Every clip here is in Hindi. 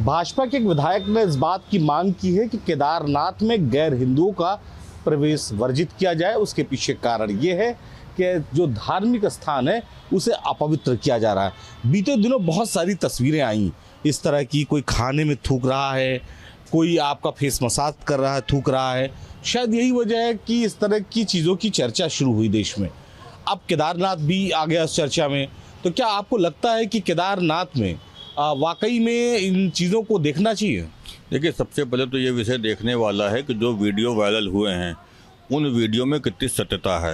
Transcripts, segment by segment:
भाजपा के एक विधायक ने इस बात की मांग की है कि केदारनाथ में गैर हिंदुओं का प्रवेश वर्जित किया जाए। उसके पीछे कारण ये है कि जो धार्मिक स्थान है उसे अपवित्र किया जा रहा है। बीते दिनों बहुत सारी तस्वीरें आई इस तरह की, कोई खाने में थूक रहा है, कोई आपका फेस मसाज कर रहा है, थूक रहा है। शायद यही वजह है कि इस तरह की चीज़ों की चर्चा शुरू हुई देश में। अब केदारनाथ भी आ गया इस चर्चा में। तो क्या आपको लगता है कि केदारनाथ में वाकई में इन चीज़ों को देखना चाहिए? देखिए, सबसे पहले तो ये विषय देखने वाला है कि जो वीडियो वायरल हुए हैं उन वीडियो में कितनी सत्यता है।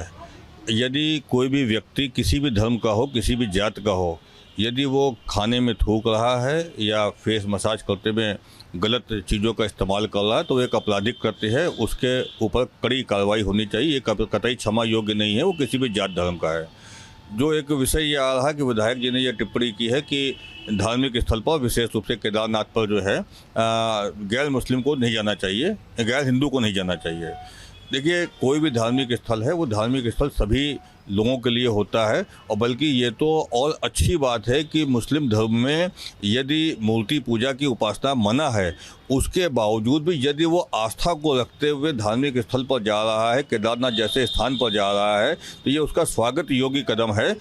यदि कोई भी व्यक्ति किसी भी धर्म का हो, किसी भी जात का हो, यदि वो खाने में थूक रहा है या फेस मसाज करते हुए गलत चीज़ों का इस्तेमाल कर रहा है तो वो एक आपराधिक कृत्य है। उसके ऊपर कड़ी कार्रवाई होनी चाहिए। ये कतई क्षमा योग्य नहीं है, वो किसी भी जात धर्म का है। जो एक विषय ये आ रहा है कि विधायक जी ने यह टिप्पणी की है कि धार्मिक स्थल पर, विशेष रूप से केदारनाथ पर जो है गैर मुस्लिम को नहीं जाना चाहिए, गैर हिंदू को नहीं जाना चाहिए। देखिए, कोई भी धार्मिक स्थल है वो धार्मिक स्थल सभी लोगों के लिए होता है। और बल्कि ये तो और अच्छी बात है कि मुस्लिम धर्म में यदि मूर्ति पूजा की उपासना मना है, उसके बावजूद भी यदि वो आस्था को रखते हुए धार्मिक स्थल पर जा रहा है, केदारनाथ जैसे स्थान पर जा रहा है, तो ये उसका स्वागत योग्य कदम है।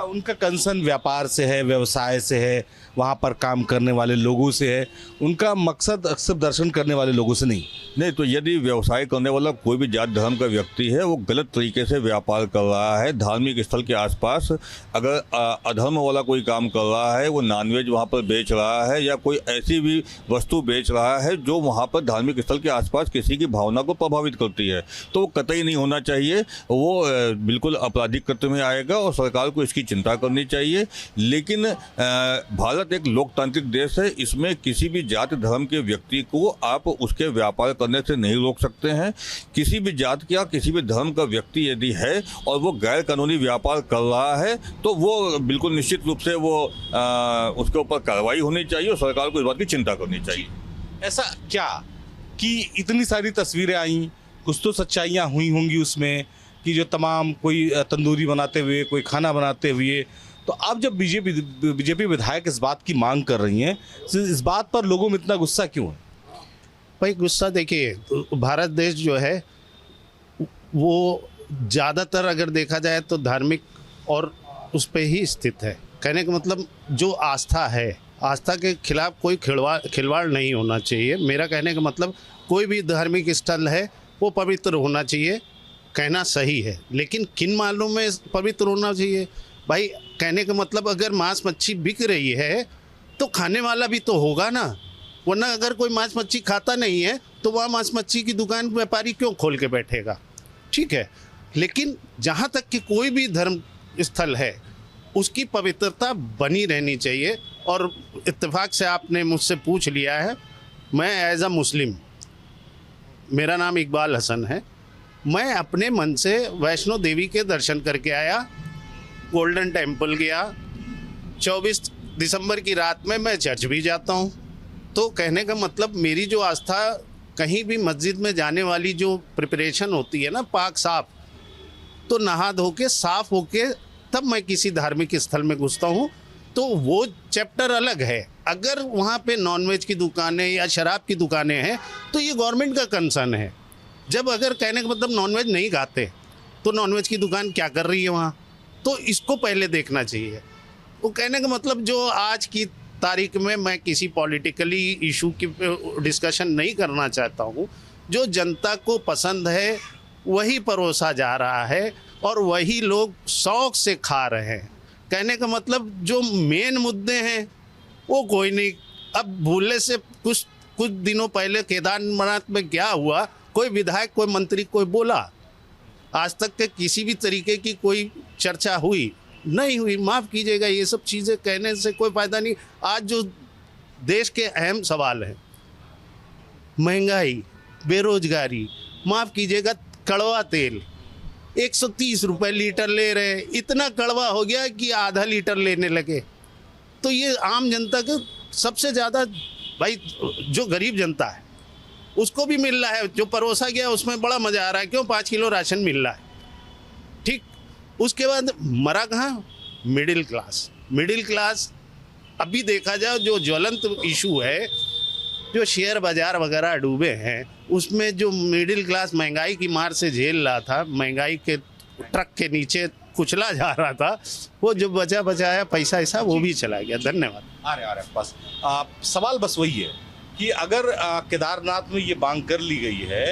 उनका कंसर्न व्यापार से है, व्यवसाय से है, वहाँ पर काम करने वाले लोगों से है। उनका मकसद अक्सर दर्शन करने वाले लोगों से नहीं। तो यदि व्यवसाय करने वाला कोई भी जात धर्म का व्यक्ति है, वो गलत तरीके से व्यापार कर रहा है धार्मिक स्थल के आसपास, अगर अधर्म वाला कोई काम कर रहा है, वो नॉनवेज वहाँ पर बेच रहा है या कोई ऐसी भी वस्तु बेच रहा है जो वहाँ पर धार्मिक स्थल के आसपास किसी की भावना को प्रभावित करती है, तो वो कतई नहीं होना चाहिए। वो बिल्कुल आपराधिक कृत्य में आएगा और सरकार को इसकी चिंता करनी चाहिए। लेकिन भारत एक लोकतांत्रिक देश है, इसमें किसी भी जात धर्म के व्यक्ति को आप उसके व्यापार करने से नहीं रोक सकते हैं। किसी भी जात या किसी भी धर्म का व्यक्ति यदि है और वो गैर कानूनी व्यापार कर रहा है तो वो बिल्कुल निश्चित रूप से वो उसके ऊपर कार्रवाई होनी चाहिए और सरकार को इस बात की चिंता करनी चाहिए। ऐसा क्या कि इतनी सारी तस्वीरें आई, कुछ तो सच्चाइयाँ हुई होंगी उसमें कि जो तमाम कोई तंदूरी बनाते हुए, कोई खाना बनाते हुए। तो अब जब बीजेपी विधायक इस बात की मांग कर रही हैं, तो इस बात पर लोगों में इतना गुस्सा क्यों है? भाई गुस्सा देखिए, भारत देश जो है वो ज़्यादातर अगर देखा जाए तो धार्मिक और उस पे ही स्थित है। कहने का मतलब जो आस्था है, आस्था के खिलाफ कोई खिलवाड़ नहीं होना चाहिए। मेरा कहने का मतलब कोई भी धार्मिक स्थल है वो पवित्र होना चाहिए, कहना सही है। लेकिन किन मामलों में पवित्र होना चाहिए? भाई कहने का मतलब अगर मांस मच्छी बिक रही है तो खाने वाला भी तो होगा ना, वरना अगर कोई मांस मच्छी खाता नहीं है तो वहाँ मांस मच्छी की दुकान व्यापारी क्यों खोल के बैठेगा? ठीक है, लेकिन जहाँ तक कि कोई भी धर्म स्थल है उसकी पवित्रता बनी रहनी चाहिए। और इत्तेफाक से आपने मुझसे पूछ लिया है, मैं एज अ मुस्लिम, मेरा नाम इकबाल हसन है, मैं अपने मन से वैष्णो देवी के दर्शन करके आया, गोल्डन टेम्पल गया। 24 दिसंबर की रात में मैं चर्च भी जाता हूँ। तो कहने का मतलब मेरी जो आस्था, कहीं भी मस्जिद में जाने वाली जो प्रिपरेशन होती है ना, पाक साफ, तो नहा धो के साफ होके तब मैं किसी धार्मिक स्थल में घुसता हूँ, तो वो चैप्टर अलग है। अगर वहाँ पे नॉनवेज की दुकानें या शराब की दुकानें हैं तो ये गवर्नमेंट का कंसर्न है। जब अगर कहने का मतलब नॉनवेज नहीं खाते तो नॉनवेज की दुकान क्या कर रही है वहाँ, तो इसको पहले देखना चाहिए। वो कहने का मतलब जो आज की तारीख में मैं किसी पॉलिटिकली इशू की डिस्कशन नहीं करना चाहता हूँ। जो जनता को पसंद है वही परोसा जा रहा है और वही लोग शौक से खा रहे हैं। कहने का मतलब जो मेन मुद्दे हैं वो कोई नहीं। अब भूलने से कुछ दिनों पहले केदारनाथ में क्या हुआ, कोई विधायक, कोई मंत्री, कोई बोला? आज तक के किसी भी तरीके की कोई चर्चा हुई नहीं हुई। माफ़ कीजिएगा, ये सब चीज़ें कहने से कोई फ़ायदा नहीं। आज जो देश के अहम सवाल हैं, महंगाई, बेरोजगारी, माफ़ कीजिएगा कड़वा तेल 130 रुपये लीटर ले रहे हैं, इतना कड़वा हो गया कि आधा लीटर लेने लगे। तो ये आम जनता के सबसे ज़्यादा, भाई जो गरीब जनता है उसको भी मिल रहा है, जो परोसा गया उसमें बड़ा मज़ा आ रहा है। क्यों? 5 किलो राशन मिल रहा है। ठीक, उसके बाद मरा कहाँ? Middle class. अभी देखा जाए जो ज्वलंत इशू है जो शेयर बाजार वगैरह डूबे हैं, उसमें जो मिडिल क्लास महंगाई की मार से झेल रहा था, महंगाई के ट्रक के नीचे कुचला जा रहा था, वो जो बचा बचाया पैसा ऐसा वो भी चला गया। धन्यवाद। आ रहे बस सवाल बस वही है कि अगर केदारनाथ में ये मांग कर ली गई है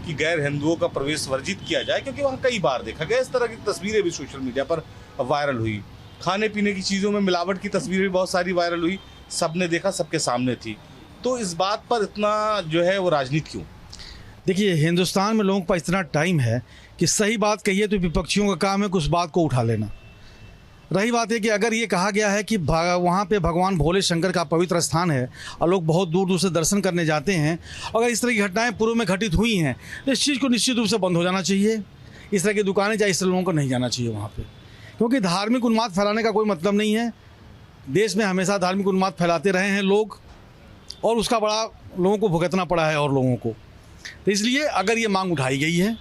कि गैर हिंदुओं का प्रवेश वर्जित किया जाए, क्योंकि वहाँ कई बार देखा गया, इस तरह की तस्वीरें भी सोशल मीडिया पर वायरल हुई, खाने पीने की चीज़ों में मिलावट की तस्वीरें भी बहुत सारी वायरल हुई, सबने देखा, सबके सामने थी, तो इस बात पर इतना जो है वो राजनीति क्यों? देखिए, हिंदुस्तान में लोगों के पास इतना टाइम है कि सही बात कहिए तो विपक्षियों का काम है कि उस बात को उठा लेना। रही बात है कि अगर ये कहा गया है कि वहाँ पे भगवान भोले शंकर का पवित्र स्थान है और लोग बहुत दूर दूर से दर्शन करने जाते हैं, अगर इस तरह की घटनाएं पूर्व में घटित हुई हैं तो इस चीज़ को निश्चित रूप से बंद हो जाना चाहिए। इस तरह की दुकानें चाहे इस तरह लोगों को नहीं जाना चाहिए वहाँ पे, क्योंकि धार्मिक उन्माद फैलाने का कोई मतलब नहीं है। देश में हमेशा धार्मिक उन्माद फैलाते रहे हैं लोग, और उसका बड़ा लोगों को भुगतना पड़ा है और लोगों को। तो इसलिए अगर ये मांग उठाई गई है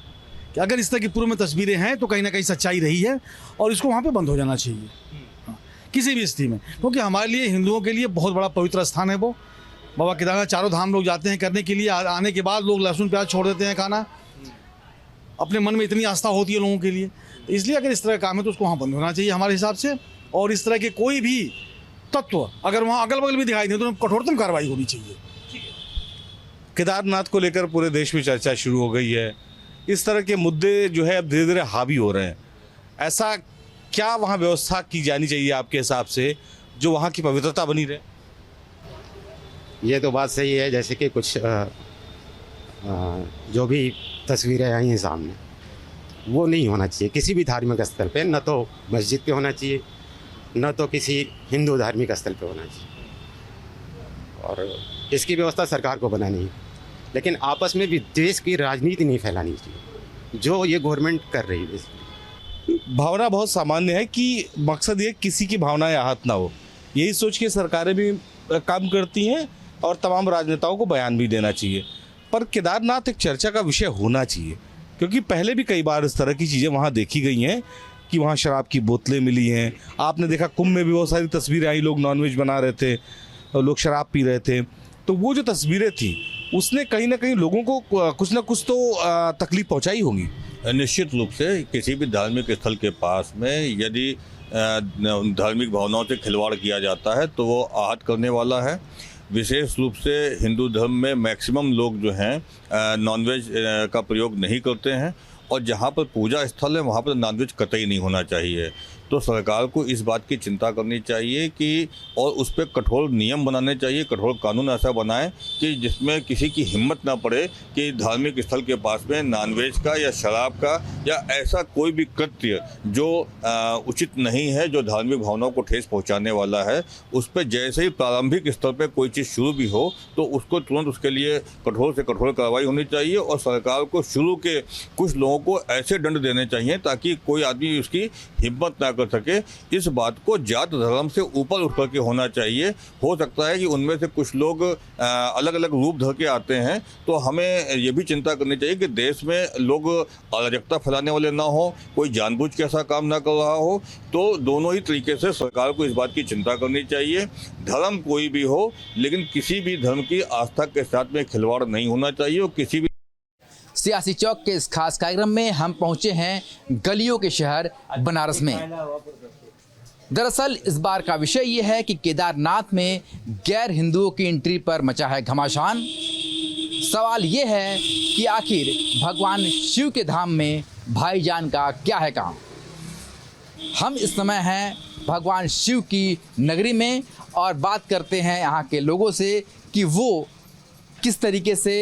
कि अगर इस तरह की पूर्व में तस्वीरें हैं तो कहीं ना कहीं सच्चाई रही है और इसको वहाँ पे बंद हो जाना चाहिए। हाँ, किसी भी स्थिति में, क्योंकि हमारे लिए हिंदुओं के लिए बहुत बड़ा पवित्र स्थान है वो। बाबा केदारनाथ चारों धाम लोग जाते हैं करने के लिए, आने के बाद लोग लहसुन प्याज छोड़ देते हैं खाना, अपने मन में इतनी आस्था होती है लोगों के लिए। इसलिए अगर इस तरह का काम है तो उसको वहाँ बंद होना चाहिए हमारे हिसाब से। और इस तरह के कोई भी तत्व अगर वहाँ अगल बगल भी दिखाई दे तो कठोरतम कार्रवाई होनी चाहिए। केदारनाथ को लेकर पूरे देश में चर्चा शुरू हो गई है, इस तरह के मुद्दे जो है अब धीरे धीरे हावी हो रहे हैं। ऐसा क्या वहाँ व्यवस्था की जानी चाहिए आपके हिसाब से जो वहाँ की पवित्रता बनी रहे? ये तो बात सही है, जैसे कि कुछ जो भी तस्वीरें आई हैं सामने, वो नहीं होना चाहिए किसी भी धार्मिक स्थल पे, न तो मस्जिद पे होना चाहिए, न तो किसी हिंदू धार्मिक स्थल पे होना चाहिए। और इसकी व्यवस्था सरकार को बनानी है, लेकिन आपस में विद्वेष की राजनीति नहीं फैलानी चाहिए जो ये गवर्नमेंट कर रही है। भावना बहुत सामान्य है कि मकसद ये किसी की भावनाएं आहत ना हो, यही सोच के सरकारें भी काम करती हैं और तमाम राजनेताओं को बयान भी देना चाहिए। पर केदारनाथ एक चर्चा का विषय होना चाहिए, क्योंकि पहले भी कई बार इस तरह की चीज़ें वहाँ देखी गई हैं कि वहाँ शराब की बोतलें मिली हैं। आपने देखा कुंभ में भी बहुत सारी तस्वीरें आई, लोग नॉनवेज बना रहे थे और लोग शराब पी रहे थे। तो वो जो तस्वीरें थी उसने कहीं ना कहीं लोगों को कुछ ना कुछ तो तकलीफ पहुंचाई होगी। निश्चित रूप से किसी भी धार्मिक स्थल के पास में यदि धार्मिक भावनाओं से खिलवाड़ किया जाता है तो वो आहत करने वाला है। विशेष रूप से हिंदू धर्म में मैक्सिमम लोग जो हैं नॉनवेज का प्रयोग नहीं करते हैं, और जहाँ पर पूजा स्थल है वहाँ पर नॉनवेज कतई नहीं होना चाहिए। तो सरकार को इस बात की चिंता करनी चाहिए कि और उस पर कठोर नियम बनाने चाहिए, कठोर कानून ऐसा बनाएं कि जिसमें किसी की हिम्मत ना पड़े कि धार्मिक स्थल के पास में नॉनवेज का या शराब का या ऐसा कोई भी कृत्य जो उचित नहीं है, जो धार्मिक भावनाओं को ठेस पहुंचाने वाला है, उस पर जैसे ही प्रारंभिक स्तर पर कोई चीज़ शुरू भी हो तो उसको तुरंत उसके लिए कठोर से कठोर कार्रवाई होनी चाहिए। और सरकार को शुरू के कुछ लोगों को ऐसे दंड देने चाहिए ताकि कोई आदमी उसकी हिम्मत ना कर सके। इस बात को जात धर्म से ऊपर उठ करके होना चाहिए। हो सकता है कि उनमें से कुछ लोग अलग अलग रूप धर के आते हैं, तो हमें ये भी चिंता करनी चाहिए कि देश में लोग अराजकता फैलाने वाले ना हो, कोई जानबूझ के ऐसा काम ना कर रहा हो। तो दोनों ही तरीके से सरकार को इस बात की चिंता करनी चाहिए। धर्म कोई भी हो, लेकिन किसी भी धर्म की आस्था के साथ में खिलवाड़ नहीं होना चाहिए। और किसी भी सियासी चौक के इस खास कार्यक्रम में हम पहुंचे हैं गलियों के शहर बनारस में। दरअसल इस बार का विषय ये है कि केदारनाथ में गैर हिंदुओं की एंट्री पर मचा है घमासान। सवाल ये है कि आखिर भगवान शिव के धाम में भाईजान का क्या है काम। हम इस समय हैं भगवान शिव की नगरी में और बात करते हैं यहाँ के लोगों से कि वो किस तरीके से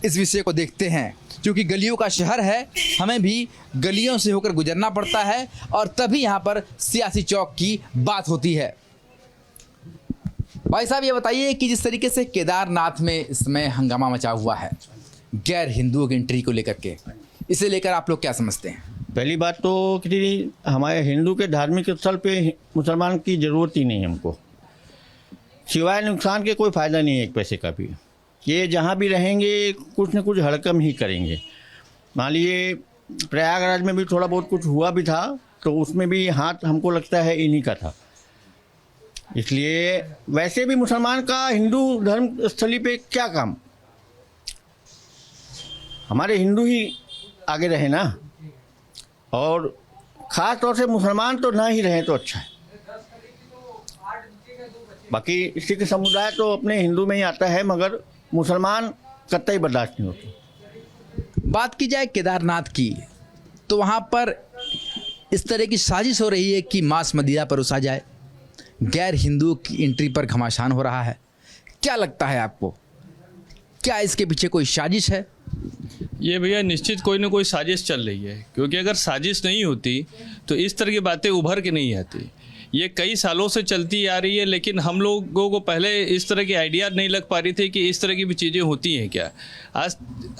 इस विषय को देखते हैं। क्योंकि गलियों का शहर है, हमें भी गलियों से होकर गुजरना पड़ता है और तभी यहाँ पर सियासी चौक की बात होती है। भाई साहब, ये बताइए कि जिस तरीके से केदारनाथ में इस समय हंगामा मचा हुआ है गैर हिंदुओं की एंट्री को लेकर के, इसे लेकर आप लोग क्या समझते हैं? पहली बात तो कि हमारे हिंदू के धार्मिक स्थल पे मुसलमान की ज़रूरत ही नहीं हमको, सिवाय नुकसान के कोई फ़ायदा नहीं है एक पैसे का भी। ये जहाँ भी रहेंगे कुछ न कुछ हड़कम ही करेंगे। मान लिए प्रयागराज में भी थोड़ा बहुत कुछ हुआ भी था, तो उसमें भी हाथ हमको लगता है इन्हीं का था। इसलिए वैसे भी मुसलमान का हिंदू धर्म स्थली पे क्या काम, हमारे हिंदू ही आगे रहे ना, और ख़ास तौर से मुसलमान तो ना ही रहे तो अच्छा है। बाकी सिख समुदाय तो अपने हिंदू में ही आता है, मगर मुसलमान कतई बर्दाश्त नहीं होती। बात की जाए केदारनाथ की, तो वहाँ पर इस तरह की साजिश हो रही है कि मांस मदिरा परोसा जाए, गैर हिंदुओं की एंट्री पर घमासान हो रहा है। क्या लगता है आपको, क्या इसके पीछे कोई साजिश है? ये भैया निश्चित कोई ना कोई साजिश चल रही है, क्योंकि अगर साजिश नहीं होती तो इस तरह की बातें उभर के नहीं आती। ये कई सालों से चलती आ रही है, लेकिन हम लोगों को पहले इस तरह की आइडिया नहीं लग पा रही थी कि इस तरह की भी चीज़ें होती हैं क्या।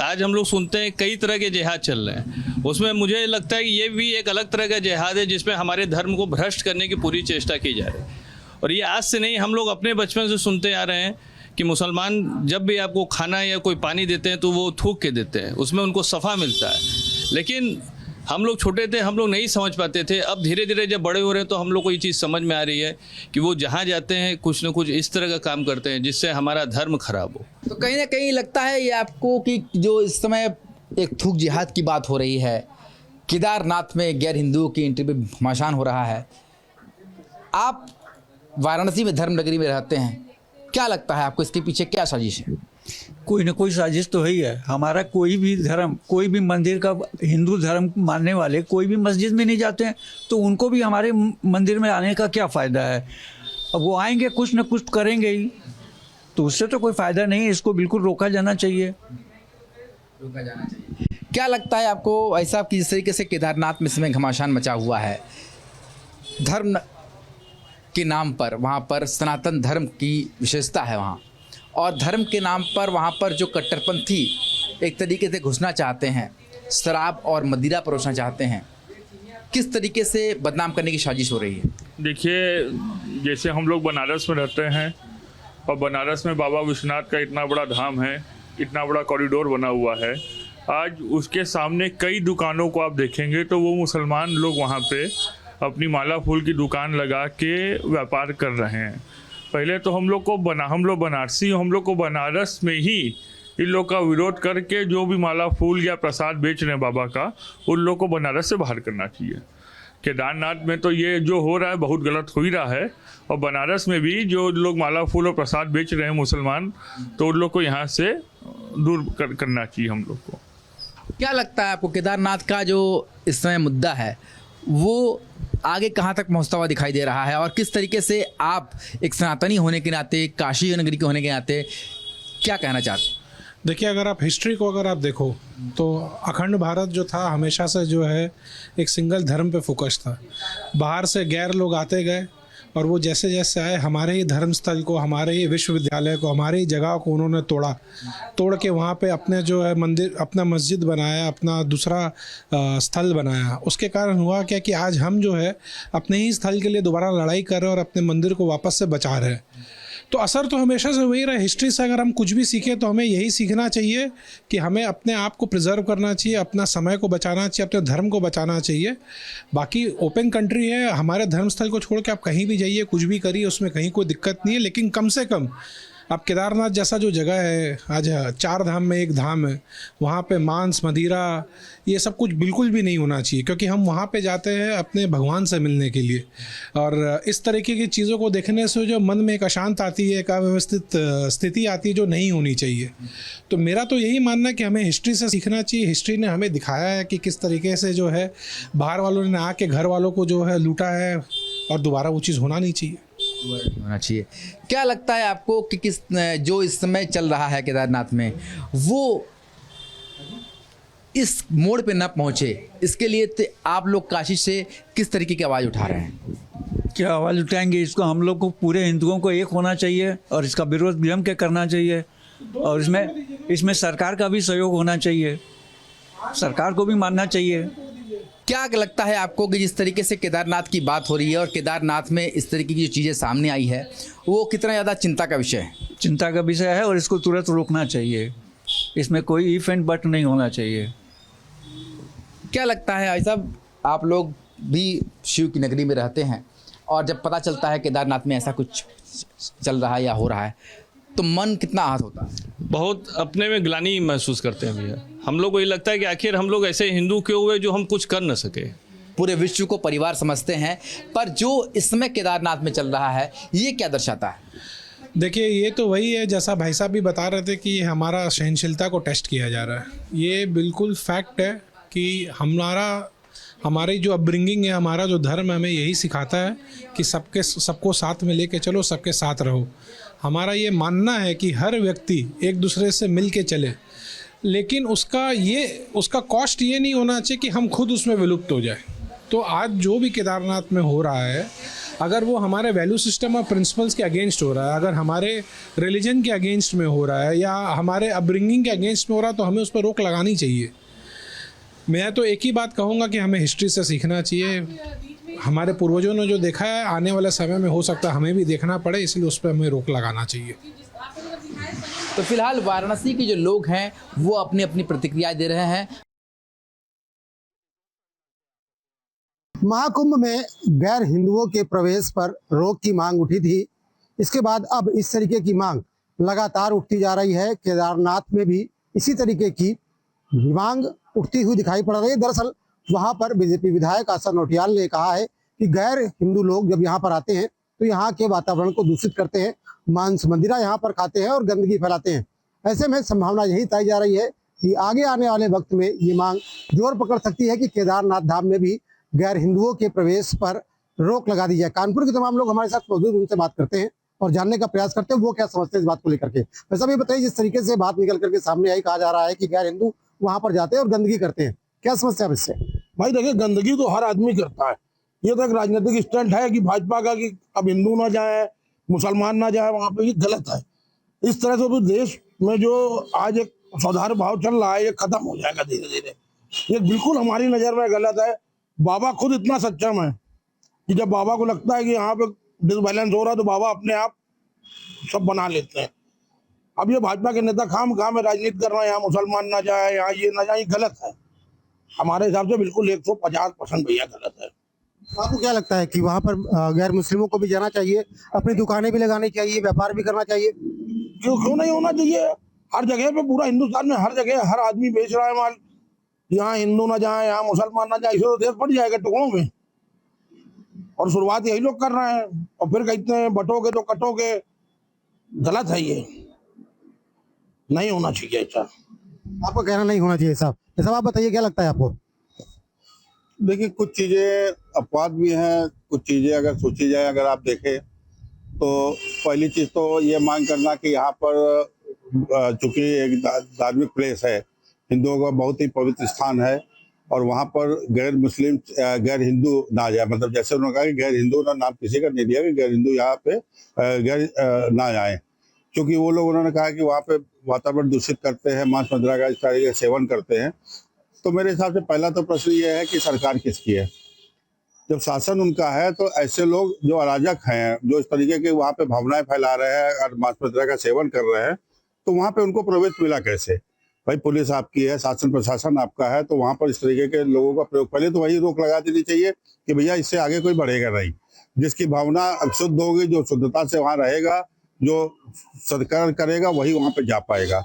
आज हम लोग सुनते हैं कई तरह के जिहाद चल रहे हैं, उसमें मुझे लगता है कि ये भी एक अलग तरह का जिहाद है जिसमें हमारे धर्म को भ्रष्ट करने की पूरी चेष्टा की जा रही है। और ये आज से नहीं, हम लोग अपने बचपन से सुनते आ रहे हैं कि मुसलमान जब भी आपको खाना या कोई पानी देते हैं तो वो थूक के देते हैं, उसमें उनको सफ़ा मिलता है। लेकिन हम लोग छोटे थे, हम लोग नहीं समझ पाते थे। अब धीरे धीरे जब बड़े हो रहे हैं तो हम लोग को ये चीज़ समझ में आ रही है कि वो जहाँ जाते हैं कुछ ना कुछ इस तरह का काम करते हैं जिससे हमारा धर्म खराब हो। तो कहीं ना कहीं लगता है ये आपको कि जो इस समय एक थूक जिहाद की बात हो रही है, केदारनाथ में गैर हिंदुओं की एंट्री पे घमासान हो रहा है। आप वाराणसी में धर्म नगरी में रहते हैं, क्या लगता है आपको इसके पीछे क्या साजिश है? कोई ना कोई साजिश तो है ही है। हमारा कोई भी धर्म, कोई भी मंदिर का, हिंदू धर्म मानने वाले कोई भी मस्जिद में नहीं जाते हैं, तो उनको भी हमारे मंदिर में आने का क्या फ़ायदा है? अब वो आएंगे कुछ न कुछ करेंगे ही, तो उससे तो कोई फ़ायदा नहीं है। इसको बिल्कुल रोका जाना चाहिए। क्या लगता है आपको ऐसा कि जिस तरीके से केदारनाथ में समय घमासान मचा हुआ है, धर्म के नाम पर वहाँ पर सनातन धर्म की विशेषता है वहाँ, और धर्म के नाम पर वहाँ पर जो कट्टरपंथी एक तरीके से घुसना चाहते हैं, शराब और मदिरा परोसना चाहते हैं, किस तरीके से बदनाम करने की साजिश हो रही है? देखिए, जैसे हम लोग बनारस में रहते हैं और बनारस में बाबा विश्वनाथ का इतना बड़ा धाम है, इतना बड़ा कॉरिडोर बना हुआ है। आज उसके सामने कई दुकानों को आप देखेंगे तो वो मुसलमान लोग वहाँ पे अपनी माला फूल की दुकान लगा के व्यापार कर रहे हैं। पहले तो हम लोग बनारसी, हम लोग को बनारस में ही इन लोग का विरोध करके जो भी माला फूल या प्रसाद बेच रहे हैं बाबा का, उन लोग को बनारस से बाहर करना चाहिए। केदारनाथ में तो ये जो हो रहा है बहुत गलत हो ही रहा है, और बनारस में भी जो लोग माला फूल और प्रसाद बेच रहे हैं मुसलमान, तो उन लोग को यहाँ से दूर करना चाहिए हम लोग को। क्या लगता है आपको केदारनाथ का जो इस समय मुद्दा है वो आगे कहाँ तक पहुँचता हुआ दिखाई दे रहा है, और किस तरीके से आप एक सनातनी होने के नाते, काशी नगरी के होने के नाते क्या कहना चाहते हैं? देखिए, अगर आप हिस्ट्री को अगर आप देखो तो अखंड भारत जो था हमेशा से जो है एक सिंगल धर्म पे फोकस था। बाहर से गैर लोग आते गए और वो जैसे जैसे आए हमारे ही धर्म स्थल को, हमारे ही विश्वविद्यालय को, हमारी ही जगह को उन्होंने तोड़ के वहाँ पे अपने जो है मंदिर, अपना मस्जिद बनाया, अपना दूसरा स्थल बनाया। उसके कारण हुआ क्या कि आज हम जो है अपने ही स्थल के लिए दोबारा लड़ाई कर रहे हैं और अपने मंदिर को वापस से बचा रहे हैं। तो असर तो हमेशा से वही रहा। हिस्ट्री से अगर हम कुछ भी सीखें तो हमें यही सीखना चाहिए कि हमें अपने आप को प्रिजर्व करना चाहिए, अपना समय को बचाना चाहिए, अपने धर्म को बचाना चाहिए। बाकी ओपन कंट्री है, हमारे धर्मस्थल को छोड़ के आप कहीं भी जाइए, कुछ भी करिए, उसमें कहीं कोई दिक्कत नहीं है। लेकिन कम से कम अब केदारनाथ जैसा जो जगह है, आज 4 धाम में एक धाम है, वहाँ पे मांस मदिरा ये सब कुछ बिल्कुल भी नहीं होना चाहिए, क्योंकि हम वहाँ पे जाते हैं अपने भगवान से मिलने के लिए। और इस तरीके की चीज़ों को देखने से जो मन में एक अशांत आती है, एक अव्यवस्थित स्थिति आती है जो नहीं होनी चाहिए। तो मेरा तो यही मानना है कि हमें हिस्ट्री से सीखना चाहिए। हिस्ट्री ने हमें दिखाया है कि किस तरीके से जो है बाहर वालों ने आके घर वालों को जो है लूटा है, और दोबारा वो चीज़ होना नहीं चाहिए। होना चाहिए। क्या लगता है आपको कि किस जो इस समय चल रहा है केदारनाथ में, वो इस मोड़ पे ना पहुंचे, इसके लिए आप लोग काशी से किस तरीके की आवाज़ उठा रहे हैं? क्या आवाज़ उठाएंगे? इसको हम लोग को, पूरे हिंदुओं को एक होना चाहिए और इसका विरोध भी हम क्या करना चाहिए। और इसमें सरकार का भी सहयोग होना चाहिए, सरकार को भी मानना चाहिए। क्या लगता है आपको कि जिस तरीके से केदारनाथ की बात हो रही है और केदारनाथ में इस तरीके की जो चीज़ें सामने आई है, वो कितना ज़्यादा चिंता का विषय है? चिंता का विषय है और इसको तुरंत रोकना चाहिए। इसमें कोई इफ एंड बट नहीं होना चाहिए। क्या लगता है भाई साहब, आप लोग भी शिव की नगरी में रहते हैं और जब पता चलता है केदारनाथ में ऐसा कुछ चल रहा है या हो रहा है तो मन कितना आहत होता है? बहुत अपने में ग्लानि महसूस करते हैं भैया। हम लोग को ये लगता है कि आखिर हम लोग ऐसे हिंदू क्यों हुए जो हम कुछ कर न सके। पूरे विश्व को परिवार समझते हैं, पर जो इस समय केदारनाथ में चल रहा है ये क्या दर्शाता है? देखिए, ये तो वही है जैसा भाई साहब भी बता रहे थे कि ये हमारा सहनशीलता को टेस्ट किया जा रहा है। ये बिल्कुल फैक्ट है कि हमारी जो अपब्रिंगिंग है, हमारा जो धर्म हमें यही सिखाता है कि सबको साथ में लेके चलो, सबके साथ रहो। हमारा ये मानना है कि हर व्यक्ति एक दूसरे से मिल के चले, लेकिन उसका कॉस्ट ये नहीं होना चाहिए कि हम खुद उसमें विलुप्त हो जाए। तो आज जो भी केदारनाथ में हो रहा है, अगर वो हमारे वैल्यू सिस्टम और प्रिंसिपल्स के अगेंस्ट हो रहा है, अगर हमारे रिलीजन के अगेंस्ट में हो रहा है या हमारे अपब्रिंगिंग के अगेंस्ट में हो रहा है, तो हमें उस पर रोक लगानी चाहिए। मैं तो एक ही बात कहूँगा कि हमें हिस्ट्री से सीखना चाहिए। हमारे पूर्वजों ने जो देखा है, आने वाले समय में हो सकता है हमें भी देखना पड़े, इसलिए उस पर हमें रोक लगाना चाहिए। तो फिलहाल वाराणसी के जो लोग हैं वो अपनी अपनी प्रतिक्रिया दे रहे हैं। महाकुंभ में गैर हिंदुओं के प्रवेश पर रोक की मांग उठी थी। इसके बाद अब इस तरीके की मांग लगातार उठती जा रही है। केदारनाथ में भी इसी तरीके की मांग उठती हुई दिखाई पड़ रही है। दरअसल वहां पर बीजेपी विधायक आशा नौटियाल ने कहा है कि गैर हिंदू लोग जब यहाँ पर आते हैं तो यहाँ के वातावरण को दूषित करते हैं, मांस मंदिरा यहाँ पर खाते हैं और गंदगी फैलाते हैं। ऐसे में संभावना यही पाई जा रही है कि आगे आने वाले वक्त में ये मांग जोर पकड़ सकती है कि केदारनाथ धाम में भी गैर हिंदुओं के प्रवेश पर रोक लगा दी जाए। कानपुर के तमाम लोग हमारे साथ मौजूद, उनसे बात करते हैं और जानने का प्रयास करते हैं वो क्या समझते हैं इस बात को लेकर के। वैसा भी बताइए, जिस तरीके से बात निकल करके सामने आई, कहा जा रहा है कि गैर हिंदू वहां पर जाते हैं और गंदगी करते हैं, क्या समस्या है इससे? भाई देखिए, गंदगी तो हर आदमी करता है। ये तो एक राजनीतिक स्टंट है कि भाजपा का कि अब हिंदू ना जाए, मुसलमान ना जाए वहां पे, ये गलत है। इस तरह से तो देश में जो आज एक सौहार्द भाव चल रहा है ये खत्म हो जाएगा धीरे धीरे। ये बिल्कुल हमारी नजर में गलत है। बाबा खुद इतना सक्षम है कि जब बाबा को लगता है कि यहाँ पे डिसबैलेंस हो रहा है तो बाबा अपने आप सब बना लेते हैं। अब ये भाजपा के नेता खाम में राजनीति कर रहे हैं, यहाँ मुसलमान ना जाए, यहाँ ये ना जाए, गलत है। हमारे हिसाब से बिल्कुल 150% भैया गलत है। आपको क्या लगता है कि वहाँ पर गैर मुस्लिमों को भी जाना चाहिए, अपनी दुकानें भी लगानी चाहिए, व्यापार भी करना चाहिए? क्यों नहीं होना चाहिए? हर जगह पे, पूरा हिंदुस्तान में हर जगह हर आदमी बेच रहा है माल। यहाँ हिंदू ना जाए, यहाँ मुसलमान ना जाए, इसे तो देश फट जाएगा टुकड़ों में। और शुरुआत यही लोग कर रहे हैं और फिर कहते हैं बटोगे तो कटोगे। गलत है, ये नहीं होना चाहिए ऐसा। आपका कहना नहीं होना चाहिए साहब। साहब आप बताइए, क्या लगता है आपको? देखिए, कुछ चीज़ें अपवाद भी हैं, कुछ चीज़ें अगर सोची जाए, अगर आप देखें तो पहली चीज़ तो ये मांग करना कि यहाँ पर चूँकि एक धार्मिक प्लेस है, हिंदुओं का बहुत ही पवित्र स्थान है और वहाँ पर गैर हिंदू ना जाए। मतलब जैसे उन्होंने कहा कि गैर हिंदू ना, नाम किसी का नहीं दिया कि गैर हिंदू यहाँ पे ना जाए, क्योंकि वो लोग, उन्होंने कहा कि वहाँ पे वातावरण दूषित करते हैं, मांस मदिरा का इस तरह का सेवन करते हैं। तो मेरे हिसाब से पहला तो प्रश्न ये है कि सरकार किसकी है। जब शासन उनका है तो ऐसे लोग जो अराजक हैं, जो इस तरीके के वहाँ पे भावनाएं फैला रहे हैं और मांस मदिरा का सेवन कर रहे हैं, तो वहाँ पे उनको प्रवेश मिला कैसे? भाई पुलिस आपकी है, शासन प्रशासन आपका है, तो वहाँ पर इस तरीके के लोगों का प्रयोग, पहले तो वही रोक लगा देनी चाहिए कि भैया इससे आगे कोई बढ़ेगा नहीं। जिसकी भावना शुद्ध होगी, जो शुद्धता से वहाँ रहेगा, जो सत्कार करेगा, वही वहाँ पे जा पाएगा।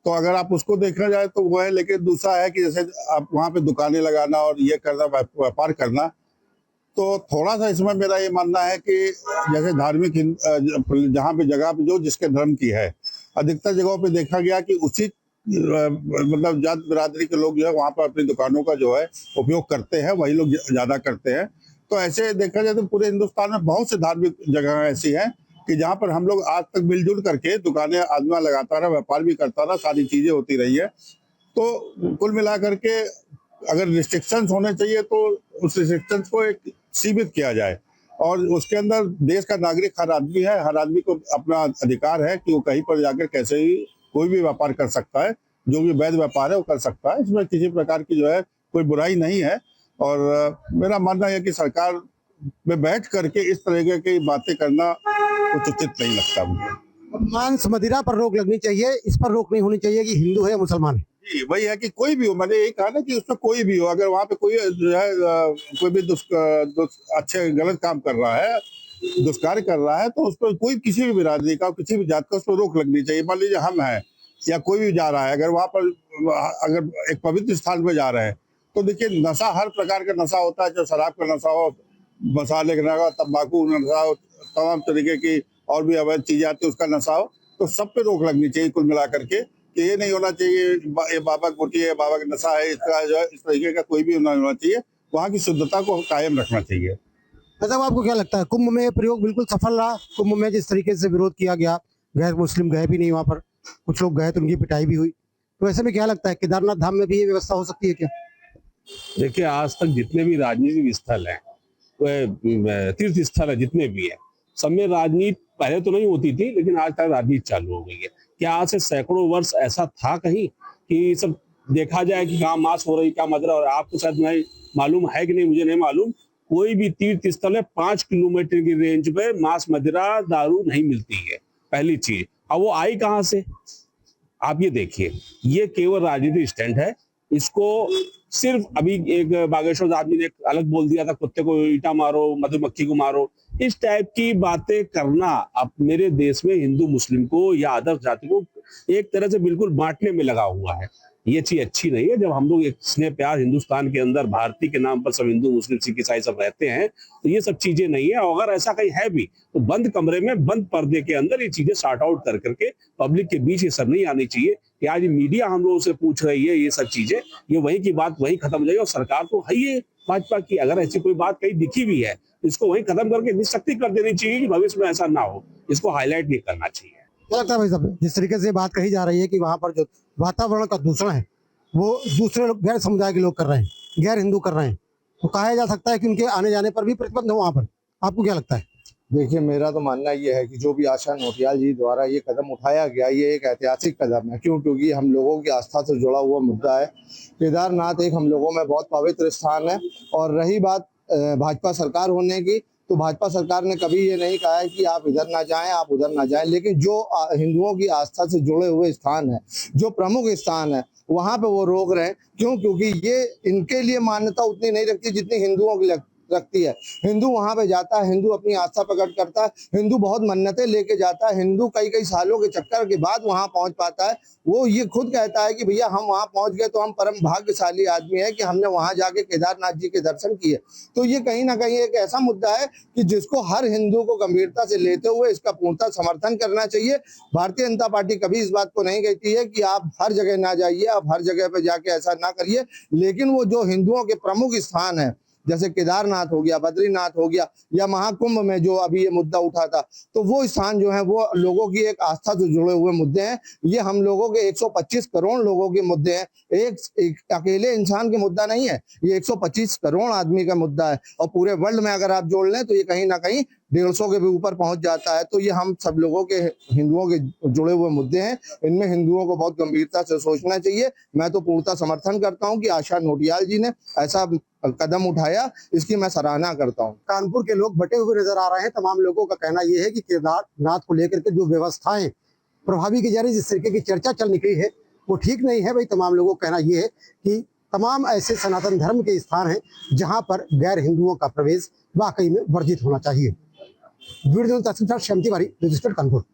तो अगर आप उसको देखा जाए तो वो है। लेकिन दूसरा है कि जैसे आप वहाँ पे दुकानें लगाना और ये करना, व्यापार करना, तो थोड़ा सा इसमें मेरा ये मानना है कि जैसे धार्मिक जहाँ पे जगह पे जो जिसके धर्म की है, अधिकतर जगहों पे देखा गया कि उसी मतलब जात बिरादरी के लोग जो है वहाँ पर अपनी दुकानों का जो है उपयोग करते हैं, वही लोग ज़्यादा करते हैं। तो ऐसे देखा जाए तो पूरे हिंदुस्तान में बहुत से धार्मिक जगह ऐसी हैं कि जहाँ पर हम लोग आज तक मिलजुल करके दुकानें आदमी लगाता रहा, व्यापार भी करता रहा, सारी चीज़ें होती रही है। तो कुल मिला करके अगर रिस्ट्रिक्शंस होने चाहिए तो उस रिस्ट्रिक्शंस को एक सीमित किया जाए और उसके अंदर देश का नागरिक हर आदमी है, हर आदमी को अपना अधिकार है कि वो कहीं पर जाकर कैसे ही कोई भी व्यापार कर सकता है, जो भी वैध व्यापार है वो कर सकता है। इसमें किसी प्रकार की जो है कोई बुराई नहीं है। और मेरा मानना है कि सरकार में बैठ करके इस तरह की बातें करना कुछ उचित नहीं लगता मुझे। मांस मदिरा पर रोक लगनी चाहिए, इस पर रोक नहीं होनी चाहिए कि हिंदू है या मुसलमान है। जी, वही है कि कोई भी हो, मैंने यही कहा ना कि उसमें कोई भी हो, अगर वहाँ पे कोई जो है कोई भी अच्छे गलत काम कर रहा है, दुष्कार्य कर रहा है, तो उस पर कोई किसी भी बिरादरी का, किसी भी जात का उस पर रोक लगनी चाहिए। मान लीजिए हम हैं या कोई भी जा रहा है, अगर वहाँ पर अगर एक पवित्र स्थान पर जा रहे हैं, तो देखिए नशा, हर प्रकार का नशा होता है, चाहे शराब का नशा हो, मसाले का नशा हो, तम्बाकू नशा हो, तमाम तरीके की और भी अवैध चीजें आती है उसका नशा हो, तो सब पे रोक लगनी चाहिए कुल मिला करके। कि ये नहीं होना चाहिए ये बाबा गुटी है, बाबा का नशा है, इसका जो है इस तरीके का कोई भी नहीं होना चाहिए। वहाँ की शुद्धता को कायम रखना चाहिए। मतलब आपको क्या लगता है कुंभ में प्रयोग बिल्कुल सफल रहा? कुंभ में जिस तरीके से विरोध किया गया, गैर मुस्लिम गए भी नहीं वहाँ पर, कुछ लोग गए तो उनकी पिटाई भी हुई, तो ऐसे में क्या लगता है केदारनाथ धाम में भी ये व्यवस्था हो सकती है क्या? देखिए, आज तक जितने भी राजनीतिक स्थल हैं, वह तीर्थ स्थल है, जितने भी है, सब में राजनीति पहले तो नहीं होती थी, लेकिन आज तक राजनीति चालू हो गई है। क्या आज से सैकड़ों वर्ष ऐसा था कहीं कि सब देखा जाए कि कहाँ मांस हो रही, क्या मदरा? और आपको शायद नहीं मालूम है कि नहीं, मुझे नहीं मालूम, कोई भी तीर्थ स्थल है 5 किलोमीटर की रेंज पे मांस, मदिरा, दारू नहीं मिलती है, पहली चीज। अब वो आई कहाँ से? आप ये देखिए, ये केवल राजनीतिक स्टैंड है। इसको सिर्फ अभी एक बागेश्वर आदमी ने अलग बोल दिया था, कुत्ते को ईंटा मारो, मधुमक्खी को मारो, इस टाइप की बातें करना अब मेरे देश में हिंदू मुस्लिम को या अदर जाति को एक तरह से बिल्कुल बांटने में लगा हुआ है। ये चीज अच्छी नहीं है। जब हम लोग एक स्नेह प्यार हिंदुस्तान के अंदर भारतीय के नाम पर सब हिंदू मुस्लिम सिख ईसाई सब रहते हैं, तो ये सब चीजें नहीं है। और अगर ऐसा कहीं है भी तो बंद कमरे में, बंद पर्दे के अंदर ये चीजें सॉर्ट आउट कर करके पब्लिक के बीच ये सब नहीं आनी चाहिए कि आज मीडिया हम लोगों से पूछ रही है ये सब चीजें, ये वहीं की बात वहीं खत्म हो जाएगी। और सरकार तो है ये भाजपा की, अगर ऐसी कोई बात कहीं दिखी भी है इसको वहीं खत्म करके निशक्ति कर देनी चाहिए कि भविष्य में ऐसा ना हो, इसको हाईलाइट नहीं करना चाहिए। क्या लगता है भाई साहब, जिस तरीके से बात कही जा रही है कि वहाँ पर जो वातावरण का दूषण है वो दूसरे लोग, गैर समुदाय के लोग कर रहे हैं, गैर हिंदू कर रहे हैं, तो कहा जा सकता है कि उनके आने जाने पर भी प्रतिबंध हो वहाँ पर? आपको क्या लगता है? देखिए, मेरा तो मानना ये है कि जो भी आशा नोटियाल जी द्वारा ये कदम उठाया गया, ये एक ऐतिहासिक कदम है। क्यों? क्योंकि हम लोगों की आस्था से जुड़ा हुआ मुद्दा है। केदारनाथ एक हम लोगों में बहुत पवित्र स्थान है। और रही बात भाजपा सरकार होने की, तो भाजपा सरकार ने कभी ये नहीं कहा है कि आप इधर ना जाएं, आप उधर ना जाएं, लेकिन जो हिंदुओं की आस्था से जुड़े हुए स्थान है, जो प्रमुख स्थान है, वहाँ पे वो रोक रहे हैं। क्यों? क्योंकि ये इनके लिए मान्यता उतनी नहीं रखती जितनी हिंदुओं की रखती है। हिंदू वहां पे जाता है, हिंदू अपनी आस्था प्रकट करता है, हिंदू बहुत मन्नतें लेके जाता है, हिंदू कई कई सालों के चक्कर के बाद वहां पहुंच पाता है। वो ये खुद कहता है कि भैया हम वहां पहुंच गए तो हम परम भाग्यशाली आदमी है कि हमने वहां जाके केदारनाथ जी के दर्शन किए। तो ये कहीं ना कहीं एक ऐसा मुद्दा है कि जिसको हर हिंदू को गंभीरता से लेते हुए इसका पूर्णतः समर्थन करना चाहिए। भारतीय जनता पार्टी कभी इस बात को नहीं कहती है कि आप हर जगह ना जाइए, आप हर जगह पे जाके ऐसा ना करिए, लेकिन वो जो हिंदुओं के प्रमुख स्थान है, जैसे केदारनाथ हो गया, बद्रीनाथ हो गया, या महाकुंभ में जो अभी ये मुद्दा उठा था, तो वो स्थान जो है वो लोगों की एक आस्था से जुड़े हुए मुद्दे हैं। ये हम लोगों के 125 करोड़ लोगों के मुद्दे हैं। एक अकेले इंसान के मुद्दा नहीं है, ये 125 करोड़ आदमी का मुद्दा है। और पूरे वर्ल्ड में अगर आप जोड़ लें तो ये कहीं ना कहीं 150 के भी ऊपर पहुंच जाता है। तो ये हम सब लोगों के, हिंदुओं के जुड़े हुए मुद्दे हैं। इनमें हिंदुओं को बहुत गंभीरता से सोचना चाहिए। मैं तो पूर्णतः समर्थन करता हूं कि आशा नोटियाल जी ने ऐसा कदम उठाया, इसकी मैं सराहना करता हूं। कानपुर के लोग बटे हुए नजर आ रहे हैं। तमाम लोगों का कहना यह है कि केदारनाथ को लेकर के जो व्यवस्थाएं प्रभावी की जा रही, जिस तरीके की चर्चा चल निकली है, वो ठीक नहीं है। भाई तमाम लोगों का कहना यह है कि तमाम ऐसे सनातन धर्म के स्थान हैं जहां पर गैर हिंदुओं का प्रवेश वाकई में वर्जित होना चाहिए। वीडियो तस्वीर श्याम तिवारी, रजिस्टर्ड कानपुर।